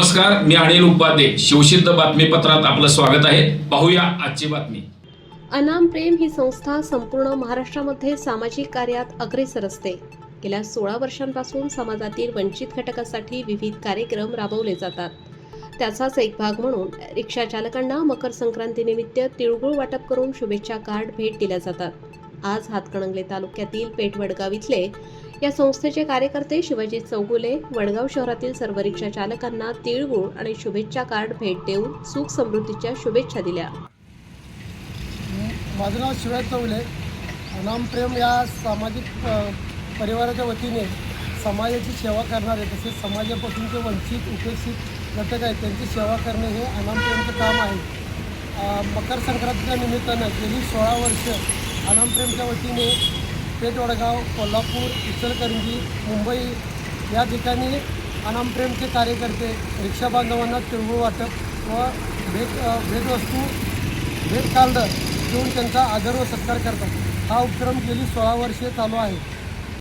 नमस्कार, मी अनिल उपाध्ये. शिवसिद्ध बातमीपत्रात आपलं स्वागत आहे. पाहूया आजची बातमी. अनाम प्रेम ही संस्था संपूर्ण महाराष्ट्रामध्ये सामाजिक कार्यात अग्रेसर असते. गेल्या 16 वर्षांपासून समाजातील वंचित घटकासाठी विविध कार्यक्रम राबवले जातात. त्याचाच एक भाग म्हणून रिक्षा चालकांना मकर संक्रांतीनिमित्त तिळगुळ वाटप करून शुभेच्छा कार्ड भेट दिल्या जातात. आज हातकणंगले तालुक्यातील पेठ वडगाव इथले या संस्थेचे कार्यकर्ते शिवाजी चौगुले वडगाव शहरातील सर्व रिक्षा चालकांना तिळगुळ आणि शुभेच्छा कार्ड भेट देऊन सुख समृद्धीच्या शुभेच्छा दिल्या. माझं नाव शिवाजी चौगुले. अनाम प्रेम या सामाजिक परिवाराच्या वतीने समाजाची सेवा करणारे तसेच समाजापासून जे वंचित उपेक्षित घटक आहेत त्यांची सेवा करणे हे अनाम प्रेमचं काम आहे. मकर संक्रांतीच्या निमित्तानं गेली 16 वर्ष अनाम प्रेमच्या वतीने पेठ वडगाव, कोल्हापूर, इचलकरंजी, मुंबई या ठिकाणी अनाम प्रेमचे कार्यकर्ते रिक्षा बांधवांना तिळगुळ वाटप व भेटवस्तू भेट कार्ड देऊन त्यांचा आदर व सत्कार करतात. हा उपक्रम गेली 16 वर्षे चालू आहे.